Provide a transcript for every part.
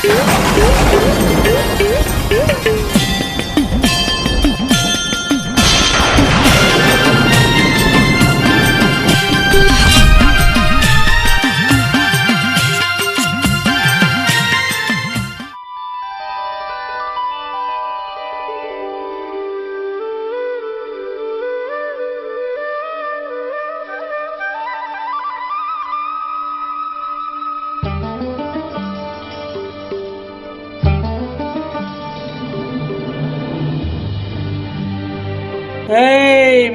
હે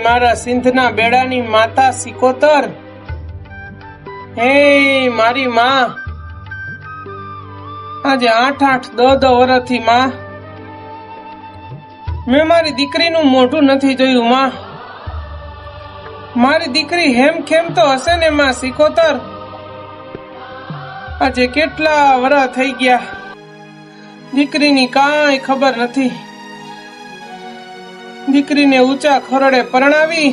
મારા સિંધના બેડાની માતા સિકોતર, હે મારી માં, આજે 8-8 વર્ષથી માં મેં મારી દીકરીનું મોઢું નથી જોયું માં. મારી દીકરી હેમખેમ તો હશે ને માં સિકોતર? આજે કેટલા વર્ષ થઈ ગયા, દીકરીની કાંઈ ખબર નથી. દીકરીને ઊંચા ખરડે પરણાવી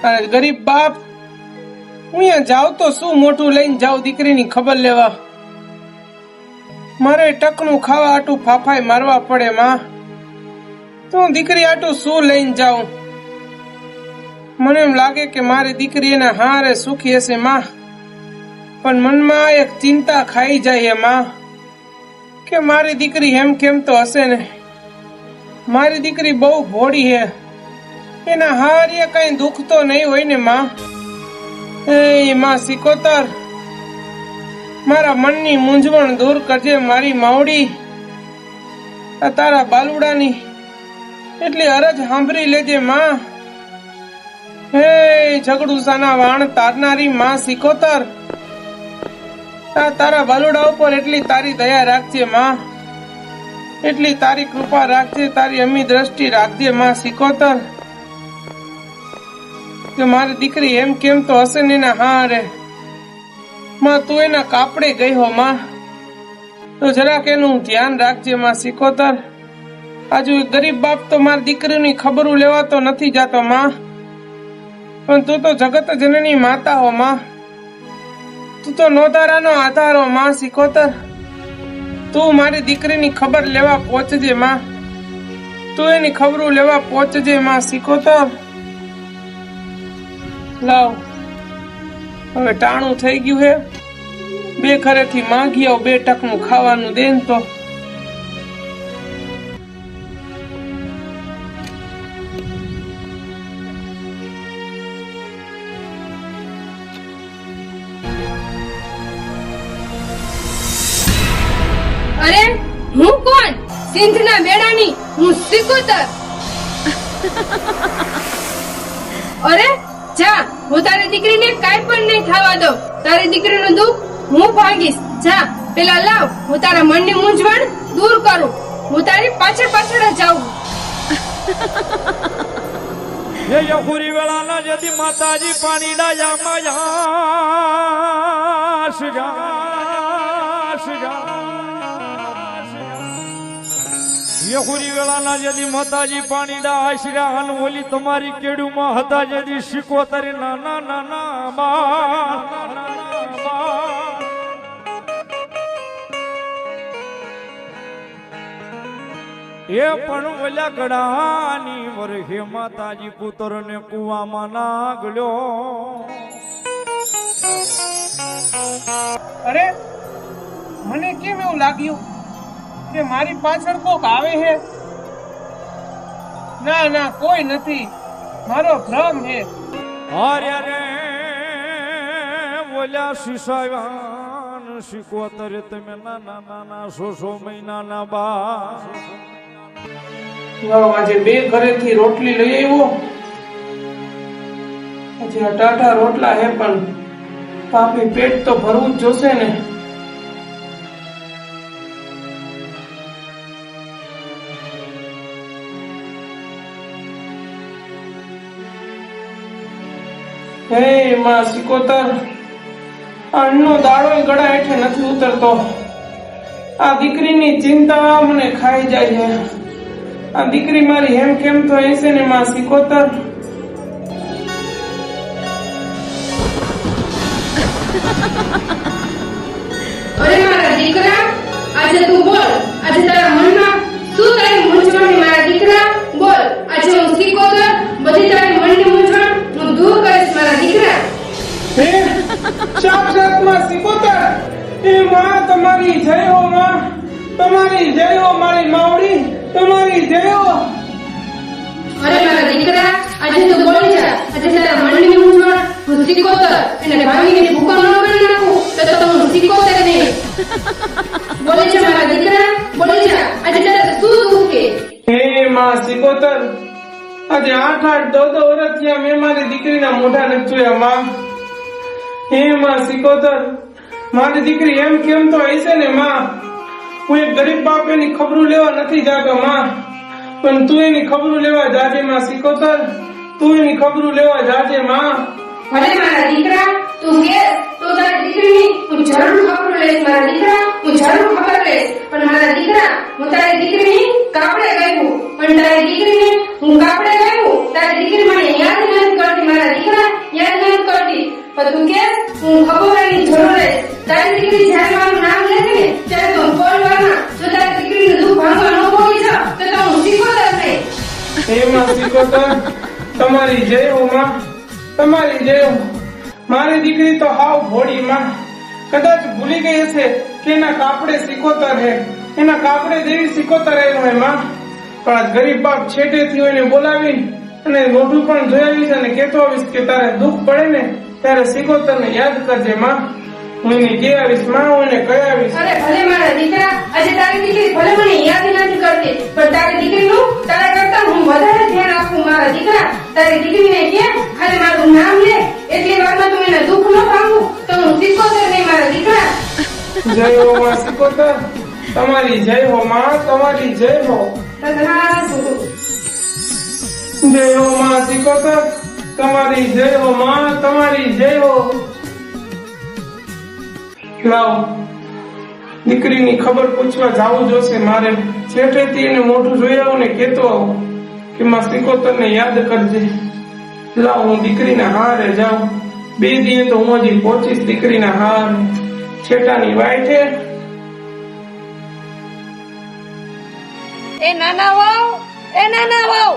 અને ગરીબ બાપ, હું અહીંયા જાઉં તો શું મોટું લઈને જાઉં દીકરીની ખબર લેવા? મારે ટકનું ખાવા આટું ફાફાઈ મારવા પડે માં, તો હું દીકરી આટું શું લઈને જાઉં? મને એમ લાગે કે મારી દીકરી એના હારે સુખી હશે માં, પણ મનમાં એક ચિંતા ખાઈ જાય માં કે મારી દીકરી હેમખેમ તો હશે ને. મારી દીકરી બહુ ભોળી હે, એના હારે કઈ દુઃખ તો નહીં હોય ને માં. એ માં સિકોતર, મારા મનની મૂંઝવણ દૂર કરજે મારી માવડી. આ તારા બાલુડાની એટલી અરજ સાંભળી લેજે માં. હે ઝઘડુસાના વાણ તારનારી માં સિકોતર, આ તારા બાલુડા ઉપર એટલી તારી દયા રાખજે માં, એટલી તારી કૃપા રાખજે, તારી અમી દ્રષ્ટિ રાખજે માં સિકોતર, કે મારી દીકરી એમ કેમ તો હશે ને એના હારે માં. તું એના કાપડે ગઈ હો માં, તો જરાક એનું ધ્યાન રાખજે માં સિકોતર. આજુ ગરીબ બાપ તો મારી દીકરીની ખબરું લેવા તો નથી જાતો માં, પણ તું તો જગત જનની માતા હો માં, તું તો નોધારાનો આધાર હો માં સિકોતર. તું મારી દીકરીની ખબર લેવા પહોંચજે માં, તું એની ખબરું લેવા પહોંચજે માં સિકોતર. લાવ હવે ટાણું થઈ ગયું હે, બે ઘરેથી માંગી આવ 2 ટકનું ખાવાનું દે તો. અરે હું કોણ? સિંધના બેડાની હું સિકોતર. અરે જા, હું તારી દીકરીને કાંઈ પણ નહીં થવા દઉં. તારી દીકરીનું દુઃખ હું ભાંગીશ. જા પેલા લાવ, હું તારા મનની મૂંઝવણ દૂર કરું. હું તારી પાછળ પાછળ જ જાઉં. ये यखुरी वेला ना यदि माताजी पानी डाया माया यखुरी वेला ना यदि माताजी पानी डाया श्रान बोली तुम्हारी केड़ू में हता यदि सिकोतर नाना नाना बा એ પણ ઓલા ગડાની વરહે માતાજી પુત્ર ને કુવામાં નાગલ્યો. અરે મને કેમ એવું લાગ્યું કે મારી પાછળ કોક આવે છે? ના ના, કોઈ નથી, મારો ભ્રમ છે. અરે રે ઓલા શિશાવાન સિકોતર તમે નાના નાના 100 મહિનાના બા. આજે 2 ઘરેથી રોટલી લઈ આવ્યો, પછી આ ટાટા રોટલા હે, પણ પાપી પેટ તો ભરવું જ જોશે ને. હે માં સિકોતર, અન્નનો દાડો ગળા હેઠે નથી ઉતરતો. આ દીકરીની ચિંતા મને ખાઈ જાય છે. આ દીકરી મારી હેમ કેમ તો હશે ને માં સિકોતર. અરે મારા દીકરા, સાક્ષાત માં સિકોતર, એ માં તમારી જય હો માં, તમારી જય હો મારી માવડી, તમારી જય હો. અરે મારા દીકરા, આજે તો બોલી જા. આજે તારા મનની મૂંઝવણ હું સિકોતર એને ભાંગીને ભૂકો ન કરી નાખું તો હું સિકોતર નહીં. બોલી જા મારા દીકરા, બોલી જા. આજે તારા શું દુઃખ છે? હે માં સિકોતર, આજે 8-8 વર્ષ થયા મેં મારી દીકરીના મોઢા નથી જોયા માં. હે માં સિકોતર, મારી દીકરી એમ કેમ તો હશે ને માં. હું એક ગરીબ બાપ એની ખબરું લેવા નથી જાતો માં, પણ તું એની ખબરું લેવા જાજે માં સિકોતર, તું એની ખબરું લેવા જાજે માં. અરે મારા દીકરા, તું કે તો તારી દીકરીની હું જરૂર ખબર લઈશ મારા દીકરા, હું જરૂર ખબર લઈશ. પણ મારા દીકરા, હું તારી દીકરીની કાપડે ગયું, પણ તારી દીકરીને હું કાપડે ગયું. તારી દીકરી મને યાદ નથી કરતી મારા દીકરા, યાદ નથી કરતી. પણ તું કે હું ખબરની જરૂર લઈશ. તારી દીકરી જ્યારે મારું નામ લેશે ને ત્યારે તું બોલવાના. જો તારી દીકરીનું દુઃખ ભાંગવા ન બોલી જાવ તો હું સિકોતર નહીં. હે માં સિકોતર, તમારી જય હો માં, તમારી જય હો. મારી દીકરી તો હાવ ભોળી માં, કદાચ ભૂલી ગઈ હશે કે એના કાપડે સિકોતર હે, એના કાપડે જેવી સિકોતર હે માં. પણ આજ ગરીબ બાપ છેટેથી એને બોલાવી અને મોઢું પણ જોયાવીશ અને કેતો આવીશ કે તારે દુઃખ પડે ને ત્યારે સિકોતર ને યાદ કરજે માં. હું એને કહી આવીશ માં, હું એને કહી આવીશ. અરે ભલે મારા દીકરા, આજે તારી દીકરી ભલે મને યાદ નથી કરતી, પણ તારી દીકરીનું તારા કરતા હું વધારે ધ્યાન આપું મારા દીકરા. તારી દીકરીને કે ખાલી મારું નામ લે, એટલી વારમાં તું એને દુઃખ ન પામું તો હું સિકોતર નહીં મારા દીકરા. જય હો માં સિકોતર, તમારી જય હો માં, તમારી જય હો. જય હો માં સિકોતર, તમારી જય હો માં, તમારી જય હો. લાવ, દીકરીની ખબર પૂછવા જાવું જોશે મારે. છેટેથી એને મોઢું જોઈ આવું ને કેતો આવું કે માં સિકોતર ને યાદ કરજે. લાવ, હું દીકરીના હારે જાઉં. 2 દિવસે તો હું હજી પહોંચીશ દીકરીના હારે. છેટાની વાઈઠે એ નાના વહુ, એ નાના વહુ,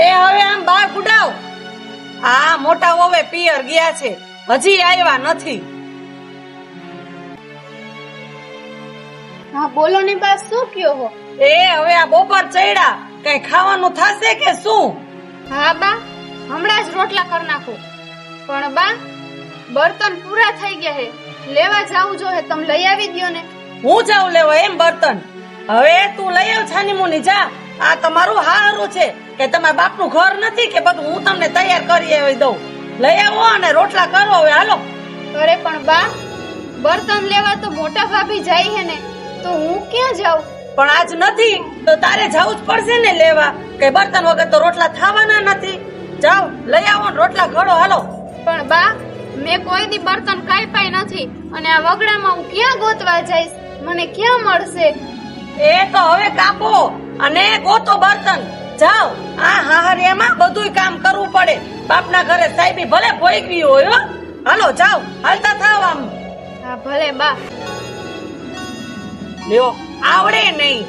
એ હવે આમ બહાર ગુડાવ. આ મોટા વહુએ પિયર ગયા છે, હજી આવ્યા નથી. હા બોલો ને બા, શું કયો હો? એ હવે આ બપોર ચડ્યા, કઈ ખાવાનું થશે કે શું? હા બા, હમણાં જ રોટલા કરી નાખું. પણ બા, બર્તન પૂરા થઈ ગયા હે, લેવા જાવું જોઈએ. તમે લઈ આવી દ્યો ને. હું જાઉં લેવા એમ બર્તન? હવે તું લઈ આવ છાની મુની જા. આ તમારું હારું છે કે તમારા બાપનું ઘર નથી કે બધું હું તમને તૈયાર કરી આવી દઉં. લઈ આવો અને રોટલા કરો હવે, હાલો. અરે પણ બા, બર્તન લેવા તો મોટા ભાભી જાય હે ને, તો હું ક્યાં જાઉં? પણ આજ નથી તો તારે જવું જ પડશે ને લેવા, કે બર્તન વગર તો રોટલા થવાના નથી. જાઓ લઈ આવો ને રોટલા ઘડો, હાલો. પણ બા, મેં કોઈ દી બર્તન કાપ્યા નથી, અને આ વગડામાં હું ક્યાં ગોતવા જઈશ? મને ક્યાં મળશે? એ તો હવે કાપો અને ગોતો બર્તન. જાઓ, આ હાહરિયામાં બધુંય કામ કરવું પડે. બાપના ઘરે સાહેબી ભલે ભોગવી હોય હો. હાલો જાઓ, હાલતા થાવ આમ. હા ભલે બા. લ્યો, આવડે નહીં.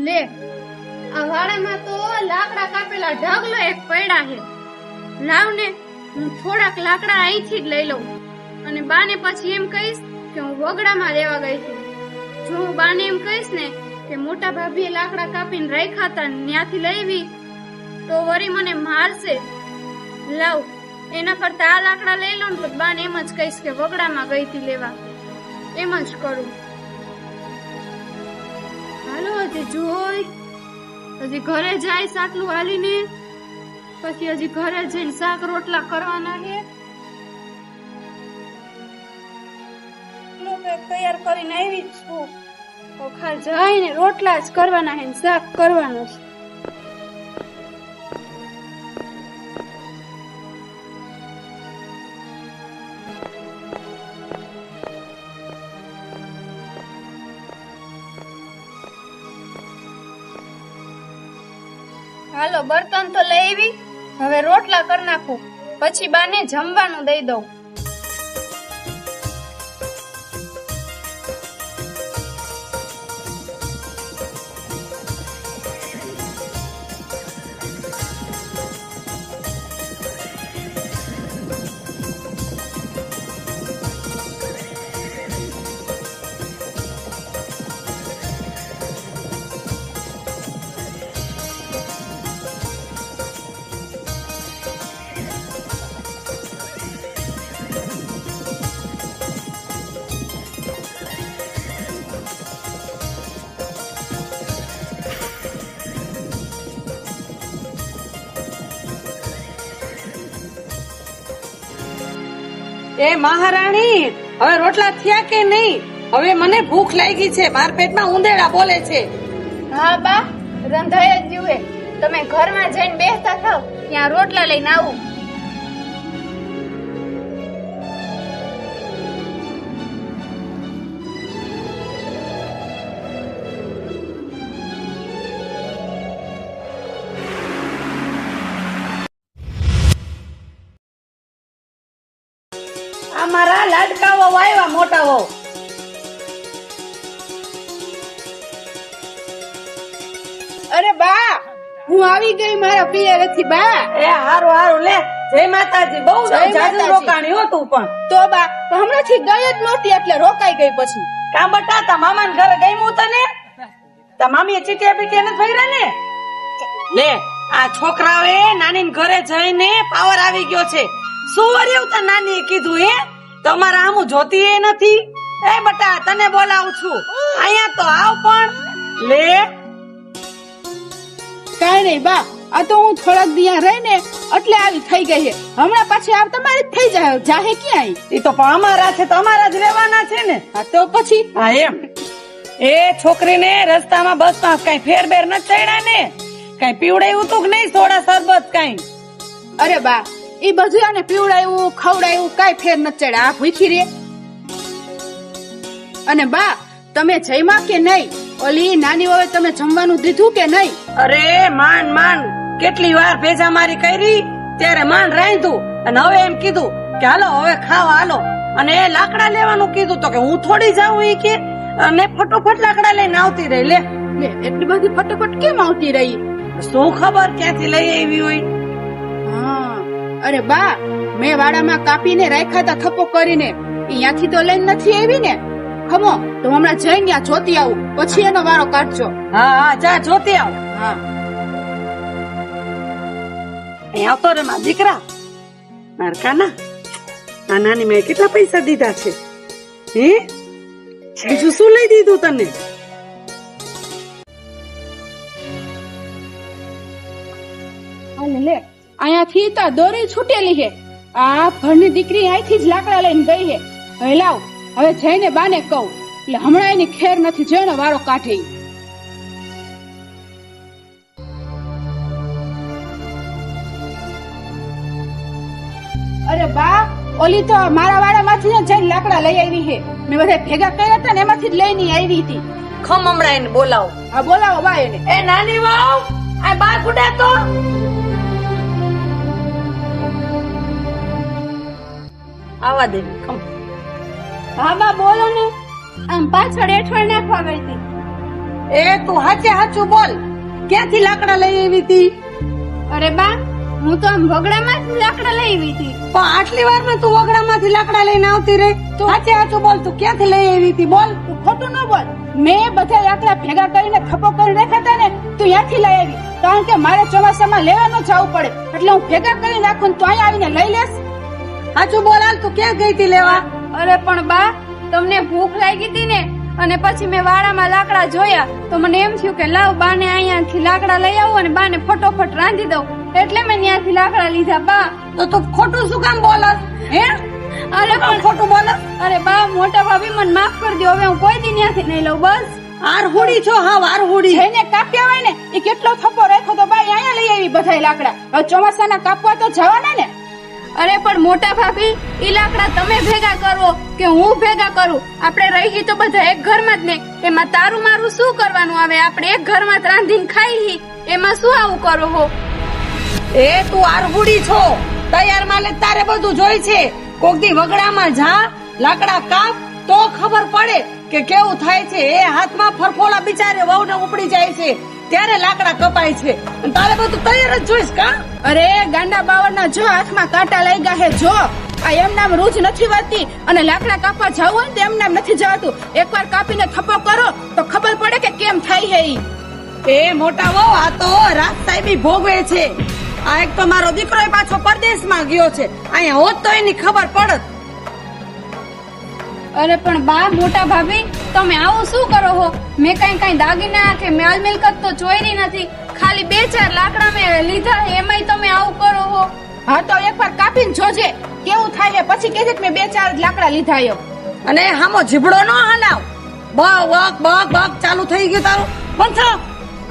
લે, આ વાડામાં તો લાકડા કાપેલા ઢગલો એક પડ્યા છે. લાવ ને, હું થોડાક લાકડા અહીંથી જ લઈ લઉં, અને બાને પછી એમ કહીશ કે હું વગડામાં રહેવા ગઈ છું. જો હું બાને એમ કહીશ ને કે મોટા ભાભીએ લાકડા કાપીને રાખ્યા હતા, ત્યાંથી લઈવી, તો વળી મને મારશે. લાવ, એના કરતા આ લાકડા લઈ લઉં ને તો બાને એમ જ કહીશ કે વગડામાં ગઈ હતી લેવા. એમ જ કરું. હાલો, હજી જોઈ, હજી ઘરે જાય આટલું હાલીને, પછી હજી ઘરે જઈને શાક રોટલા કરવાના છે. તૈયાર કરીને આવી છું, ખાલી જઈને રોટલા જ કરવાના છે, શાક કરવાનું છે. હાલો, બર્તન તો લઈ આવી, હવે રોટલા કરી નાખું, પછી બાને જમવાનું દઈ દઉં. એ મહારાણી, હવે રોટલા થયા કે નહીં? હવે મને ભૂખ લાગી છે, મારા પેટમાં ઉંદેડા બોલે છે. હા બા, રંધાઈ જ ગયું હે. તમે ઘરમાં જઈને બેસતા થાવ, ત્યાં રોટલા લઈને આવું. આ મારા લાડકાઓ વાયવા મોટા વહુ. અરે બા, હું આવી ગઈ મારા પિયરેથી બા. એ હારું હારું, લે જય માતાજી. બહુ જય જાજુ માતાજી. રોકાણી હતું પણ તો બા હમણાંથી ગઈ જ નહોતી એટલે રોકાઈ ગઈ. પછી કા બટા, તા મામા ઘરે ગઈ હું તને? તા મામી ચીટિયા પીટિયા નથી ભર્યા ને? લે, આ છોકરાઓએ નાની ઘરે જઈને પાવર આવી ગયો છે. શું વર્યું તા નાની કીધું? હે તમારા આમું જોતી એ નથી. એ બટા, તને બોલાવું છું, અહીંયા તો આવ. પણ લે, કાઈ નહીં બા, આ તો હું થોડાક દિયા રહીને એટલે આવી થઈ ગઈ છે. હમણાં પાછી આવ તમારી જ થઈ જાય. જાહે ક્યાંય? ઈ તો પણ અમારા છે તો અમારા જ રહેવાના છે ને. હા તો પછી હા એમ. એ છોકરીને રસ્તામાં બસમાં કઈ ફેરબેર નથી ચડ્યા ને? કઈ પીવડાયું તું કે નહીં? સોડા શરબત કઈ? અરે બા, એ બધું આને પીવડાયું ખવડાયું કાઈ ફેર ન ચડે. આ ભૂખી રે. અને બા, તમે જમ્યા કે નહીં? ઓલી નાની વવે તમે જમવાનું દીધું કે નહીં? અરે માંડ માંડ કેટલી વાર ભેજા મારી કરી, ત્યારે માંડ રાંધ્યું. અને હવે એમ કીધું કે હાલો હવે ખાવા હાલો. અને એ લાકડા લેવાનું કીધું તો કે હું થોડી જાઉં ઈ કે. અને ફટોફટ લાકડા લઈને આવતી રહી. લે લે, એટલી બધી ફટાફટ કેમ આવતી રહી? શું ખબર ક્યાંથી લઈ આવી હોય. હા, અરે બા, મેં વાડામાં કાપીને રાખ્યા હતા થપ્પો કરીને. અહીંયાથી તો લઈને નથી આવી ને. ખમો તો હમણાં જઈને ત્યાં જોતી આવું, પછી એનો વારો કાઢજો. હા હા, જા જોતી આવ. હા, અહીં આવતો રે મારા દીકરા. મારા કાના, આ નાની મેં કેટલા પૈસા દીધા છે? હે, બીજું શું લઈ દીધું તને? હાલે લે, અહીંયાથી તો દોરી છૂટેલી છે. આ ભરની દીકરી અહીંથી જ લાકડા લઈને ગઈ છે. હવે લાવ, હવે જઈને બાને કહું, એટલે હમણાં એની ખેર નથી, જેનો વારો કાઢે. અરે બા, ઓલી તો મારા વાડામાંથી જ જઈને લાકડા લઈ આવી છે. મેં બધા ભેગા કર્યા હતા ને એમાંથી જ લઈને આવી હતી. ખમ હમણાં એને બોલાવો. હા બોલાવો બા એને. એ નાની વાવ, આ બા કુડા તો. આવા દે ખમ. હા બા, બોલો ને. આમ પાછળ એઠવાડ નાખવા ગઈ હતી. એ તું હાચે હાચું બોલ, ક્યાંથી લાકડા લઈ આવી હતી? અરે બા, હું તો આમ વગડામાંથી લાકડા લઈ આવી હતી. પણ આટલી વાર માં તું વગડામાંથી લાકડા લઈને આવતી રહી. તું હાચે હાચું બોલ, તું ક્યાંથી લઈ આવી હતી? બોલ. તું ખોટું ન બોલ. મેં બધા લાકડા ભેગા કરીને થપ્પો કરી રાખ્યા હતા ને, તું ત્યાંથી લઈ આવી. કારણ કે મારે ચોમાસામાં લેવા ન જવું પડે, એટલે હું ભેગા કરી નાખું ને તું અહીંયા આવીને લઈ લેસ. હાચું બોલ, હાલ તું ક્યાં ગઈ હતી લેવા? અરે પણ બા, તમને ભૂખ લાગી હતી ને, અને પછી મેં વાડામાં લાકડા જોયા તો મને એમ થયું કે લાવ બાને અહીંયાથી લાકડા લઈ આવું અને બાને ફટોફટ રાંધી દઉં, એટલે મેં ત્યાંથી લાકડા લીધા. બા, તો તું ખોટું શું કામ બોલસ? હે, અરે પણ ખોટું બોલસ? અરે બા, મોટા ભાભી મને માફ કરી દો. હવે હું કોઈ દી ત્યાંથી નહીં લઉં. બસ. આરહુડી છો? હા, આરહુડી. જઈને કાપ્યા હોય ને, એ કેટલો થપ્પો રાખ્યો તો બાઈ અહીંયા લઈ આવી બધા લાકડા. હવે ચોમાસાના કાપવા તો જવાના ને. અરે પણ મોટા ભાભી, ઈ લાકડા તમે ભેગા કરો કે હું ભેગા કરું? આપણે રહી તો બધા એક ઘરમાં જ ને. એમાં તારું મારું શું કરવાનું આવે? આપણે એક ઘરમાં જ રાંધીને ખાઈ, એમાં શું આવું કરો હો? એ તું આરહુડી છો? તૈયાર માલે તારે બધું જોઈ છે. કોક દી વગડામાં જા, લાકડા કાપ તો ખબર પડે કે કેવું થાય છે. એ હાથમાં ફરફોલા બિચારે વહુને ઉપડી જાય છે ત્યારે લાકડા કપાય છે, અને તારે બધું તૈયાર જ જોઈશ કા? અરે ગાંડા બાવળના જો હાથમાં કાંટા લઈ ગયા હે. જો આ એમ નામ રોજ નથી વાતી, અને લાકડા કાપવા જવું હોય ને તો એમ નામ નથી જવાતું. એકવાર કાપીને થપ્પો કરો તો ખબર પડે કે કેમ થાય હે ઈ. એ મોટા વહુ, આ તો રાત સાહેબી ભોગવે છે. આ એક તો મારો દીકરો પાછો પરદેશમાં ગયો છે, અહીંયા હોત તો એની ખબર પડત. અરે પણ બા, મોટા ભાભી, તમે આવું શું કરો હો? મેં કઈ દાગીના કે માલ મિલકત તો ચોરી નથી. ખાલી 2-4 લાકડા મેં લીધા, એમાંય તમે આવું કરો હો? હા તો એકવાર કાપીને જોજે કેવું થાય છે. પછી કહેજે કે મેં 2-4 લાકડા લીધા એમ. અને હામો જીબડો નો હલાવ. બક બક બક બક ચાલુ થઈ ગયું તારું. બંધ થા.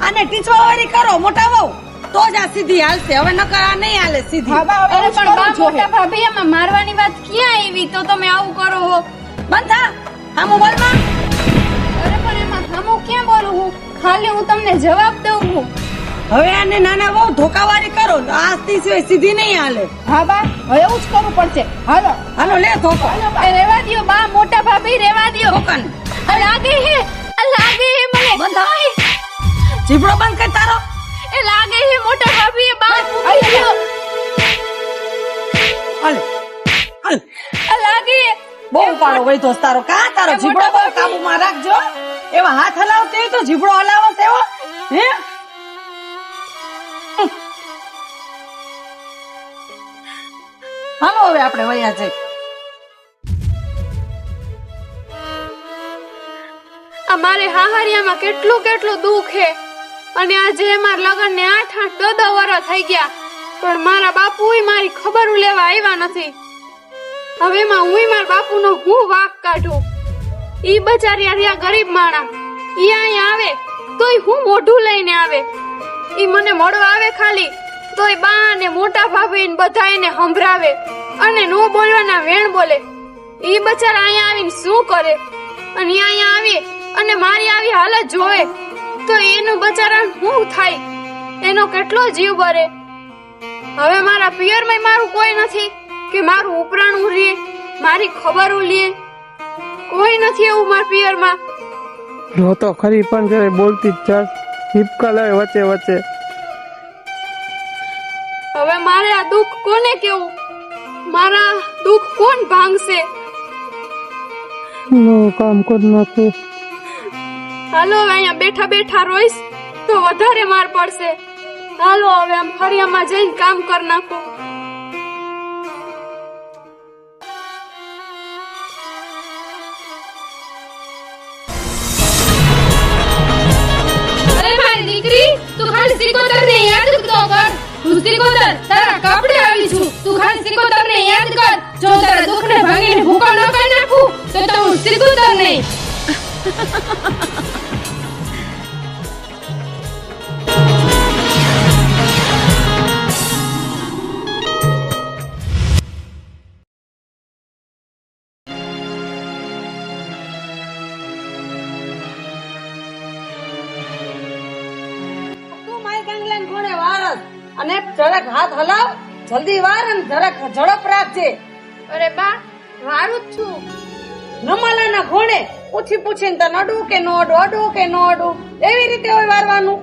આને ટીચવા વાળી કરો મોટા વહુ તો જ આ સીધી હાલશે. હવે નકર આ નહીં હાલે સીધી. હા બા અરે હવે પણ બા પણ મોટા ભાભી આમાં મારવાની વાત ક્યાં આવી તો તમે આવું કરો હો? બંધ થા. હામો બોલ માં. અરે પણ એમાં હામું ક્યાં બોલું હું? ખાલી હું તમને જવાબ દઉં હું. હવે આને નાના વહુ ધોકાવાળી કરો. આજથી સિવાય સીધી નહીં હાલે. હા બા હવે એવું જ કરવું પડશે. હાલો હાલો લે ધોકો. એ રેવા દ્યો બા મોટા ભાભી રેવા દ્યો. ધોકાને. આ લાગે હે મને. બંધ થા. જીબડો બંધ કર તારો. એ લાગે હે મોટા ભાભી એ બા મૂકી આઈ દ્યો. હાલ હાલ. આ લાગે બહુ પાડો વઈ દોસ્ત તારો. કા તારો જીબડો બહુ કાબુમાં રાખજો. એવા હાથ હલાવતી હોય તો જીબડો હલાવો તેવો હે. હાલો હવે આપણે વયા જઈ. અમારે હાહરિયામાં કેટલું કેટલું દુઃખ હે અને આજે અમારા લગન ને 8-8 10 વર્ષ થઈ ગયા પણ મારા બાપુએ મારી ખબર લેવા આવ્યા નથી. હવે માં હું મારા બાપુનો હું વાક કાઢું. ઈ બચારી આ ગરીબ માણા ઈ અહીંયા આવે તોય હું મોઢું લઈને આવે. ઈ મને મળવા આવે ખાલી તોય બા ને મોટા ભાભી ને બધા એને સંભળાવે અને નો બોલવાના વેણ બોલે. ઈ બચારા અહીંયા આવીને શું કરે અને અહીંયા આવી અને મારી આવી હાલત જોવે તો એનું બચારા શું થાય? એનો કેટલો જીવ બરે. હવે મારા પિયરમાં મારું કોઈ નથી કે મારું ઉપરાણું લે મારી ખબરું લે. કોઈ નથી એવું મારા પિયરમાં. જો તો ખરી પણ જયારે બોલતી જ જાસ હિપકા લાવે વચ્ચે વચ્ચે. હવે મારે આ દુઃખ કોને કેવું? મારા દુઃખ કોણ ભાંગશે? નો કામ કર નાખું. હાલો હવે અહીંયા બેઠા બેઠા રોઈશ તો વધારે માર પડશે. હાલો હવે આમ ફળિયામાં જઈને કામ કર નાખું. અરે મારી દીકરી તું ખાલી સિકોતર ને યાદ તો કર. તું સિકોતર તારા કપડે આવી છું. તું ખાલી સિકોતર ને યાદ કર. જો તારા દુઃખ ને ભાંગીને ભૂકો ન કરી નાખું તો હું સિકોતર નહીં. તું મારી ગાંગલાને ઘોડે વારસ અને જરાક હાથ હલાવ. જલ્દી વાર અને જરાક ઝડપ રાખજે. અરે બા વારું જ છું. નમાલાના ઘોડે પૂછીને તને અડું કે નો અડું અડું કે નો અડું એવી રીતે હોય વારવાનું.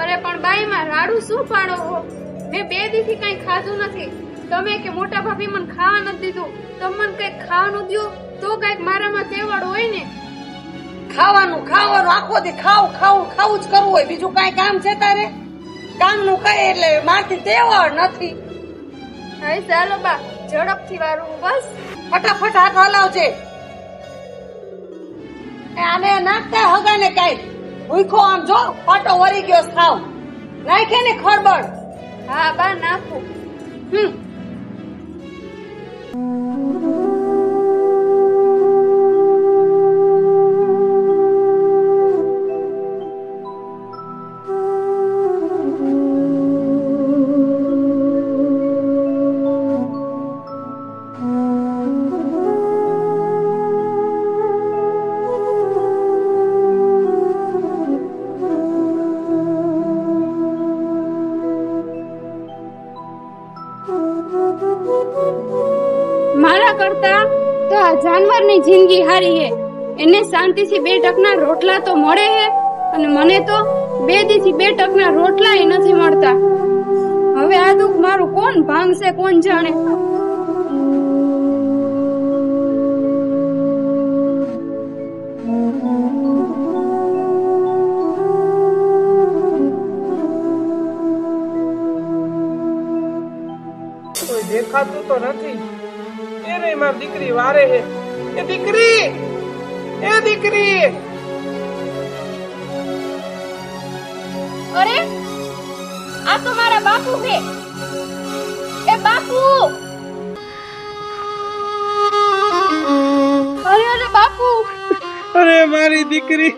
અરે પણ બાઈ માં રાડું શું પાડો હો? મેં 2 દીથી કઈ ખાધું નથી. તમે કે મોટા ભાભી મને ખાવા નથી દીધું. તમે મને કઈક ખાવાનું દ્યો તો કઈક મારામાં તેવડ હોય ને. ખાવાનું આખો દી ખાવું જ કરવું હોય. બીજું કઈ કામ છે તારે? કામ નું કઈ એટલે મારથી તેવડ નથી. હવે ચાલો બા ઝડપથી વારું બસ. ફટાફટ હાથ હલાવજે. આને નાખતા હગાને કઈ ભૂખો આમ જો પાટો વરી ગયો ખાવ નાખે ને ખરબડ. હા બા નાખું. મારા કરતા તો આ જાનવરની જિંદગી હારી હે. એને શાંતિથી 2 ટકના રોટલા તો મળે હે અને મને તો 2 દીથી 2 ટકના રોટલા નથી મળતા. હવે આ દુઃખ મારું કોણ ભાંગશે કોણ જાણે. કોઈ દેખાતું તો નથી. એ નહીં મારી દીકરી વારે હે. એ દીકરી અરે આ તો મારા બાપુ છે. એ બાપુ, અરે બાપુ, અરે મારી દીકરી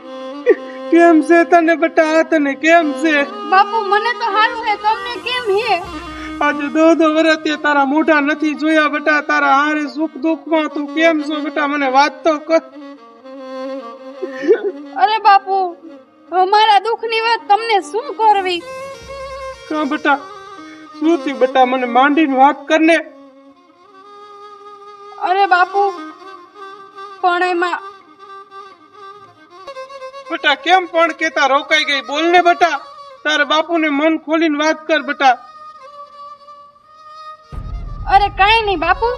કેમ છે તને બેટા? તને કેમ છે? બાપુ મને તો હારું હે, તમને કેમ હે? આજે દો વર્ષથી તારા મોઢા નથી જોયા બેટા. તારા હારે સુખ દુઃખમાં તું કેમ છો બેટા? મને વાત તો કર. અરે બાપુ, અમારા દુઃખની વાત તમને શું કરવી? કા બેટા શું થયું બેટા? મને માંડીને વાત કરને. અરે બાપુ, પણ એમાં બેટા કેમ પણ કેતા રોકાઈ ગઈ? બોલને બેટા. તારા બાપુને મન ખોલીને વાત કર બેટા. અરે કાંઈ નહીં બાપુ,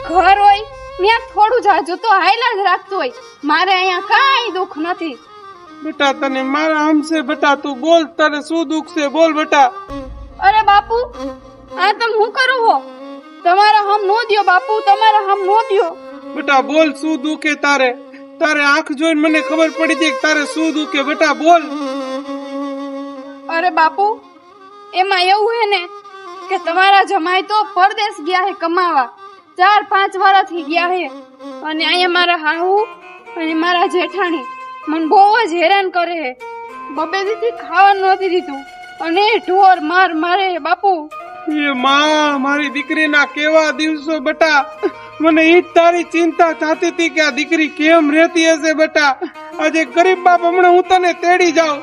ઘર હોય ત્યાં થોડું જાજુ તો હાયલા જ રાખતું હોય. મારે અહીંયા કાંઈ દુઃખ નથી. બેટા તને મારા હમશે બેટા. તું બોલ, તારે શું દુઃખ છે? બોલ બેટા. અરે બાપુ, આ તમે શું કરો હો? તમારા હમ નો દ્યો બાપુ, તમારા હમ નો દ્યો. બેટા બોલ, શું દુઃખે તારે? તારે આંખ જોઈને મને ખબર પડી છે કે તારે શું દુઃખે. બેટા બોલ. અરે બાપુ, એમાં એવું હે ને કે તમારા જમાઈ તો પરદેશ ગયા હે કમાવા. 4-5 વર્ષથી ગયા હે, અને અહીંયા મારા હાહુ અને મારા જેઠાણી મને બહુ જ હેરાન કરે હે. બબેથી ખાવાનું નથી દીધું અને ઢોર માર મારે હે બાપુ. એ માં, મારી દીકરીના કેવા દિવસો બેટા. મને ઈ તારી ચિંતા થતી હતી કે આ દીકરી કેમ રહેતી હશે બેટા. આજે ગરીબ બાપ હમણાં હું તને તેડી જાઉં,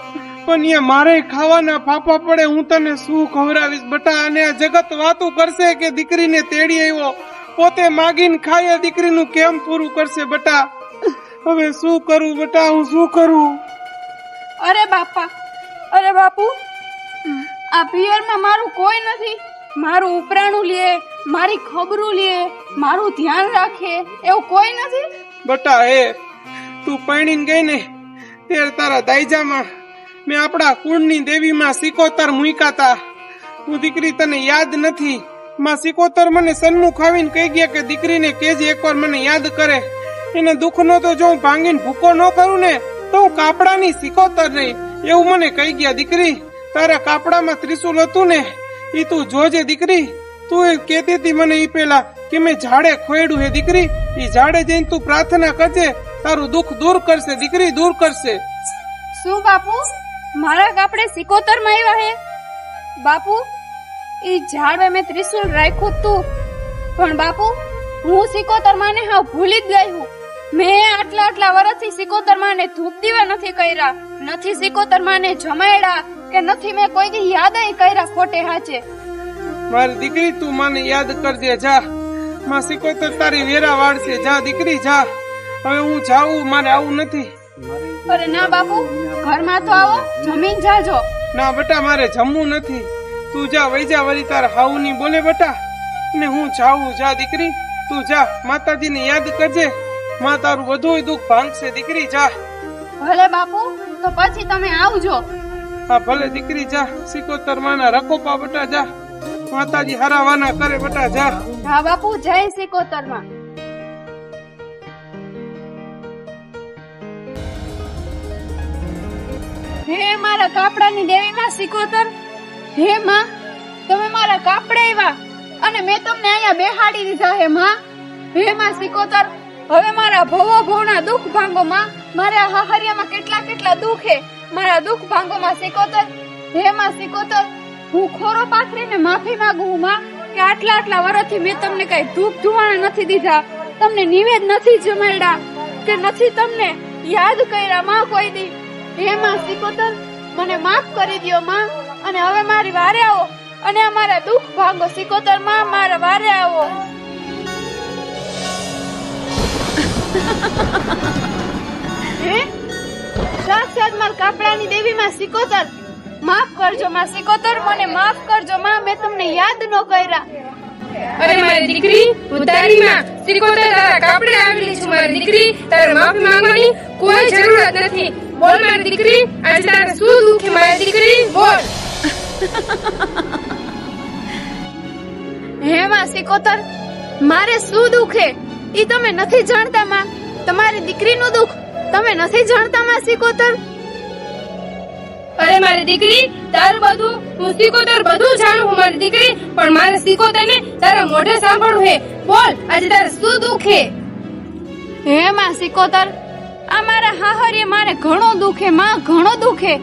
પણ એ મારે ખાવાના ફાફા પડે. હું તને શું ખવડાવીશ બેટા? અને આ જગત વાતું કરશે કે દીકરીને તેડી આવ્યો, પોતે માગીને ખાય દીકરીનું કેમ પૂરું કરશે બેટા? હવે શું કરું બેટા? હું શું કરું? અરે બાપા, અરે બાપુ, આ પિયરમાં મારું કોઈ નથી. મારું ઉપરાણું લે, મારી ખબરું લે, મારું ધ્યાન રાખે એવું કોઈ નથી. બેટા હે તું પરણીને ગઈ ને ત્યારે તારા દાયજામાં મેં આપણા કુળની દેવીમાં સિકોતર મૂક્યા. હું દીકરી તને યાદ નથી? માં સિકોતર મને સન્મુખ આવીને કહી ગયા કે દીકરીને કેજે એકવાર મને યાદ કરે. એને દુઃખનો તો જો હું ભાંગીને ભૂકો ન કરું ને તો હું કાપડાની સિકોતર નહીં, એવું મને કહી ગયા. દીકરી તારા કાપડામાં ત્રિશુલ હતું ને ઈ તું જોજે દીકરી. તું એ કહેતી હતી મને ઈ પેલા કે મેં ઝાડે ખોયડું હે દીકરી. ઈ ઝાડે જઈને તું પ્રાર્થના કરજે, તારું દુઃખ દૂર કરશે દીકરી, દૂર કરશે. શું બાપુ, મારા કાપડે સિકોતર માં આવ્યા હે? બાપુ, ઈ ઝાડે મેં ત્રિશુલ રાખ્યું તું, પણ બાપુ હું સિકોતર માને હાવ ભૂલી જ ગઈ હું. મેં આટલા વર્ષથી સિકોતર માને ધૂપ દીવા નથી કર્યા, નથી સિકોતર માને જમાડ્યા, કે નથી મેં કોઈ દી યાદ કર્યા ખોટે હાચે. મારી દીકરી તું મને યાદ કરજે. જા, માં સિકોતર તારી વેરા વાળશે. જા દીકરી જા. હવે હું જાઉં, મારે આવું નથી. અરે ના બાપુ, ઘરમાં તો આવો, જમીન જાજો. ના બેટા મારે જમવું નથી. તું જા, વઈ જા. વળી તાર હાઉ ની બોલે બેટા. ને હું જાઉં. જા દીકરી તું જા. માતાજીને યાદ કરજે, માં તારું બધું દુઃખ ભાંગશે દીકરી. જા. ભલે બાપુ, તો પછી તમે આવજો. હા ભલે દીકરી જા. સિકોતર માના રખોપા બેટા. જા, માતાજી હરાવાના કરે બેટા. જા. હા બાપુ, જય સિકોતર માં. હે મારા કાપડાની દેવી માં સિકોતર, હે માં તમે મારા કાપડા આવ્યા અને મેં તમને અહીંયા બેહાડી દીધા. હે માં, હે માં સિકોતર, હવે મારા ભવના દુઃખ ભાંગો માં. મારા હાહરિયામાં કેટલા દુઃખ હે, મારા દુઃખ ભાંગો માં સિકોતર. હે માં સિકોતર, હું ખોરો પાથરીને માફી માંગુ હું માં કે આટલા વર્ષથી મેં તમને કઈ ધૂપ ધુવાણા નથી દીધા, તમને નિવેદ નથી જમાડ્યા, કે નથી તમને યાદ કર્યા માં કોઈ દી. હે માં સિકોતર, મને માફ કરી દ્યો માં, અને હવે મારી વારે આવો અને અમારા દુઃખ ભાંગો સિકોતર માં. મારા વારે આવો. હે સાક્ષાત મારા કાપડાની દેવી માં સિકોતર, માફ કરજો માં સિકોતર, મને માફ કરજો માં, મેં તમને યાદ ન કર્યા. અરે મારી દીકરી, હું તારી માં સિકોતર તારા કાપડે આવેલી છું. મારી દીકરી, તારે માફી માંગવાની કોઈ જરૂરત નથી. બોલ મારી દીકરી, આજે તારે શું દુઃખ છે મારી દીકરી? બોલ. હે માં સિકોતર, મારે શું દુઃખ હે ઈ તમે નથી જાણતા માં. તમારી દીકરીનું દુઃખ તમે નથી જાણતા માં સિકોતર. અરે મારી દીકરી તારું બધું હું સિકોતર બધું જાણું હું મારી દીકરી, પણ મારે સિકોતર ને તારા મોઢે સાંભળવું હે. બોલ આજે તારે શું દુઃખ હે? હે માં સિકોતર, આ મારા હાહરીએ મારે ઘણો દુખે માં, ઘણો દુખે.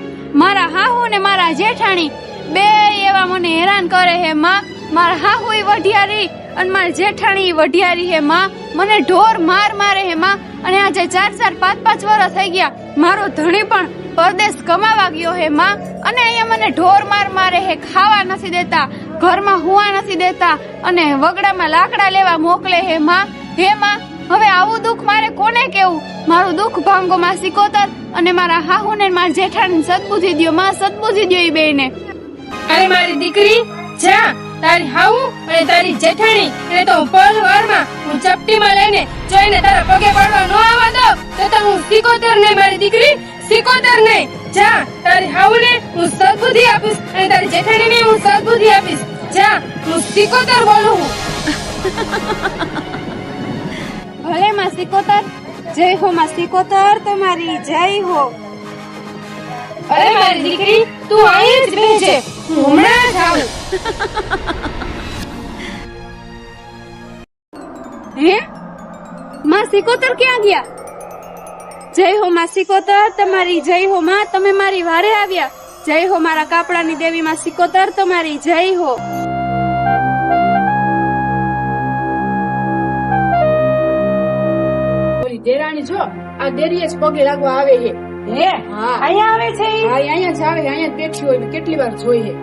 મારા હાહુ ને મારા જેઠાણી બે એવા મને હેરાન કરે હે માં. મારા હાહુ ય વઢિયારી અને મારી જેઠાણી ય વઢિયારી હે માં. મને ઢોર માર મારે હે માં. અને આજે 4-4, 5-5 વર્ષ થઈ ગયા. મારો ધણી પણ પરદેશ કમાવા ગયો હે માં. અને અહીંયા મને ઢોર માર મારે હે, ખાવા નથી દેતા, ઘરમાં હુવા નથી દેતા અને વગડામાં લાકડા લેવા મોકલે હે માં. હે માં, હવે આવું દુઃખ મારે કોને કેવું? મારું દુઃખ ભાંગો માં સિકોતર, અને મારા હાહુ ને મારા જેઠાણી સદબુદ્ધિ દ્યો માં, સદબુદ્ધિ દ્યો ઈ બેયને. અરે મારી દીકરી જા, તારી હાઉ અને તારી જેઠાણી એને તો પલવારમાં હું ચપટીમાં લઈને જોઈને તારા પગે પડવા ન આવવા દઉં તો હું સિકોતર નહીં મારી દીકરી, સિકોતર નહીં. જા, તારી હાઉને હું સદબુદ્ધિ આપીશ અને તારી જેઠાણીને હું સદબુદ્ધિ આપીશ. જા, હું સિકોતર બોલું છું. ભલે માં સિકોતર, જય હો માં સિકોતર, તમારી જય હો. અરે મારી દીકરી તું અહીં જ બેસજે, હું હમણાં જ આવું. હે માં સિકોતર ક્યાં ગયા? જય હો માં સિકોતર, તમારી જય હો માં, તમે મારી વારે આવ્યા. જય હો મારા કાપડાની દેવી માં સિકોતર, તમારી જય હો. દેરાણી જો આ દેરીએ જ પગે લાગવા આવે છે. હે અહીંયા આવે છે ઈ? હા અહીંયા જ આવે, અહીંયા જ બેઠી હોય, મેં કેટલી વાર જોઈ છે.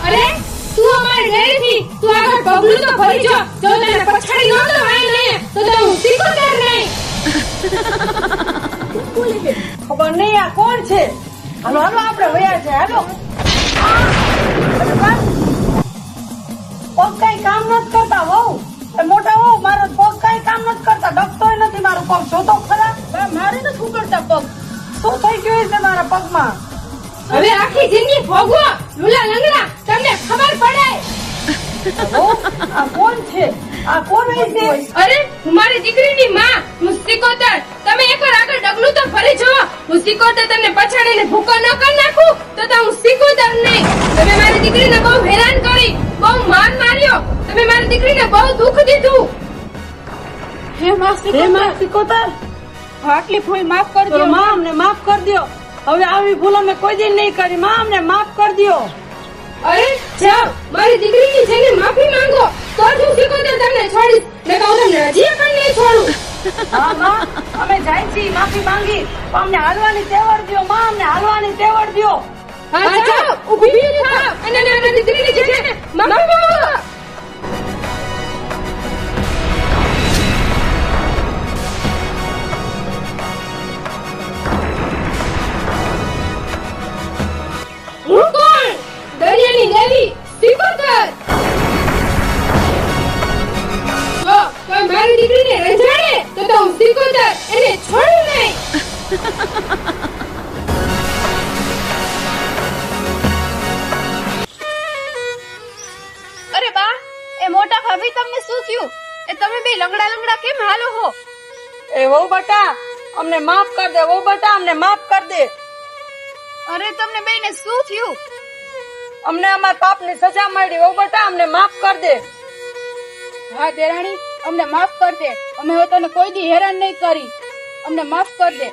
અરે તું અમારી ડેરીથી તું આગળ પગલું તો ભરી જો, જો તને પછાડી ન દઉં અહીં તો હું સિકોતર નહીં. ખબર નહીં આ કોણ છે. હાલો હાલો આપણે વયા છે. હાલો પગ કઈ કામ નથી કરતા વહુ. મોટા વહુ મારો પગ કઈ કામ નથી કરતા, ડગતોય નથી મારો પગ. જોતો ખરા મારે નથી ઉકળતા પગ. શું થઈ ગયું છે મારા પગમાં? હવે આખી જિંદગી ભોગવો લુલા લંગડા, તમને ખબર પડે. વહુ, આ કોણ છે? આ કોણ છે? અરે હું મારી દીકરીની માં, હું સિકોતર. તમે એકવાર આગળ ડગલું તો ભરી જો. હું સિકોતર તમને પછાડીને ભૂકો ન કરી નાખું તો હું સિકોતર નહીં. તમે મારી દીકરીને બહુ હેરાન કરી, બહુ માર માર્યો, તમે મારી દીકરીને બહુ દુઃખ દીધું. હે માં સિકોતર, આટલી ભૂલ માફ કરી તો દો. માં અમને માફ કરી દો. હવે આવી ભૂલ અમે કોઈ દી નહીં કરી. માં અમને માફ કરી દો. અરે જાઓ, મારી દીકરીની જઈને માફી માંગો તો જ હું સિકોતર તમને છોડીશ, નકર હું તમને હજી પણ નહીં છોડું. હા માં, અમે જાય છીએ માફી માંગી, પણ અમને હાલવાની તેવડ દ્યો. માં અમને હાલવાની તેવડ દ્યો. હા જાઓ, ઊભી થાઓ અને મારી દીકરીની જઈને માફી માંગો. હું કોણ? દરિયાની દેવી સિકોતર. જો કોઈ મારી દીકરીને રંજાડે તો હું સિકોતર એને છોડું નહીં. અરે બા, એ મોટા ભાભી તમને શું થયું? એ તમે બે લંગડા લંગડા કેમ હાલો હો? એ વહુ બટા, અમને માફ કર દે. વહુ બટા, અમને માફ કર દે. અરે તમને બેને શું થયું? અમને અમારા પાપની સજા મળી. વહુ બટા, અમને માફ કર દે. હા દેરાણી, અમને માફ કર દે. અમે હવે તને કોઈ દી હેરાન નહીં કરી, અમને માફ કર દે.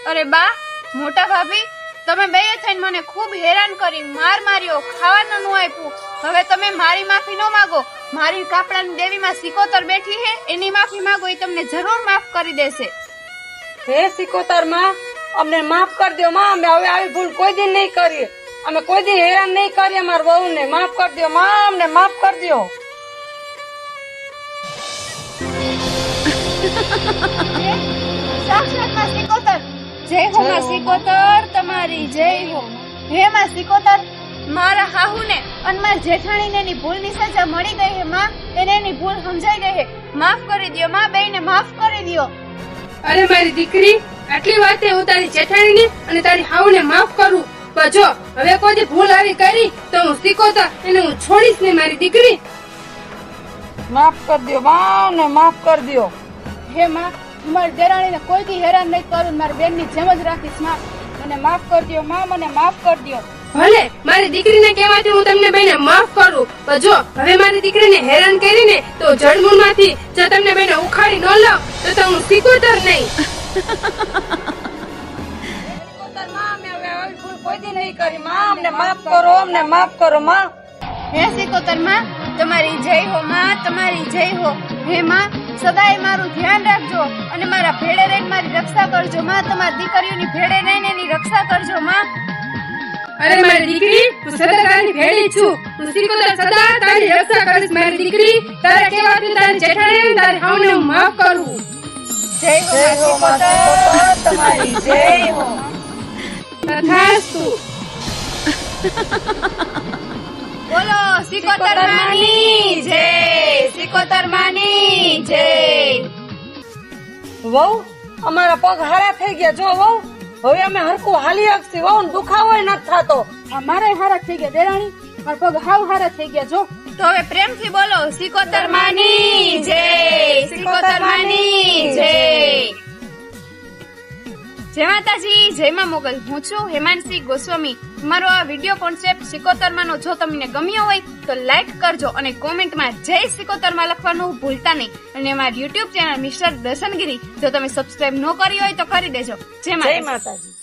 અરે બા, મોટા ભાભી, તમે બેય થઈને મને ખૂબ હેરાન કરી, માર માર્યો, ખાવાનું ન આપ્યું. હવે તમે મારી માફી ન માંગો. મારી કાપડાની દેવીમાં સિકોતર બેઠી હે, એની માફી માંગો, એ તમને જરૂર માફ કરી દેશે. હે સિકોતર માં, અમને માફ કરી દો. માં અમે હવે આવી ભૂલ કોઈ દી નહીં કરીએ. અમે કોઈ દી હેરાન નહીં કરીએ. અમારા વહુ ને માફ કરી દો. માં અમને માફ કરી દો. સાક્ષાત માં સિકોતર, જય હો માં સિકોતર, તમારી જય હો. હે માં સિકોતર, મારા હાહુને અને મારા જેઠાણીને એની ભૂલની સજા મળી ગઈ હે માં. એને એની ભૂલ સમજાઈ ગઈ હે. માફ કરી દો માં, બેયને માફ કરી દો. અરે મારી દીકરી, આટલી વાતે હું તારી જેઠાણીને અને તારી હાઉને માફ કરું, પણ જો હવે કોઈ ભૂલ આવી કરી તો હું સિકોતર એને હું છોડીશ નહીં મારી દીકરી. માફ કરી દો. માં અમને માફ કરી દો. હે માં, હું મારી દેરાણીને કોઈ દી હેરાન નહીં કરું, મારી બેનની જેમ જ રાખીશ માં. મને માફ કરી દ્યો માં, મને માફ કરી દ્યો. ભલે મારી દીકરીને કહેવાથી હું તમને બેને માફ કરું, પણ જો હવે મારી દીકરીને હેરાન કરીને તો જળમૂળમાંથી જો તમને બેને ઉખાડી ન લાવ તો હું સિકોતર નહીં. કોઈ દી નહીં કરી માં, અમને માફ કરો, અમને માફ કરો માં. હે સિકોતર માં, તમારી જય હો માં, તમારી જય હો. હે માં, સદાય મારું ધ્યાન રાખજો અને મારા ભેડે રહીને મારી રક્ષા કરજો માં. તમારી દીકરીઓની ભેડે રહીને એની રક્ષા કરજો માં. અરે મારી દીકરી, હું સદા તારી ભેળી છું. હું સિકોતર સદા તારી રક્ષા કરીશ મારી દીકરી. તારા કહેવાથી તારી જેઠાણી તારી હાવને હું માફ કરું. જય હો માં સિકોતર, તમારી જય હો. તથાસ્તુ. બોલો સિકોતર માની જય, સિકોતર માની જય. વહુ અમારા પગ હારા થઈ ગયા જો વહુ. હવે અમે હરખું હાલી શકશી વહુ, ને દુખાવો નથી થતો. મારા હારા થઈ ગયા દેરાણી, મારા પગ હાવ હારા થઈ ગયા જો. તો હવે પ્રેમથી બોલો સિકોતર માની જય, સિકોતર માની જય. જય માતાજી, જય માં મોગલ. હું છું હેમાંશી ગોસ્વામી. મારો આ વિડીયો કોન્સેપ્ટ સિકોતરમાંનો જો તમને ગમ્યો હોય તો લાઈક કરજો અને કોમેન્ટમાં જય સિકોતરમાં લખવાનું ભૂલતા નહીં. અને મારી યુટ્યુબ ચેનલ મિસ્ટર દર્શનગીરી જો તમે સબસ્ક્રાઇબ ન કરી હોય તો કરી દેજો. જય માતાજી.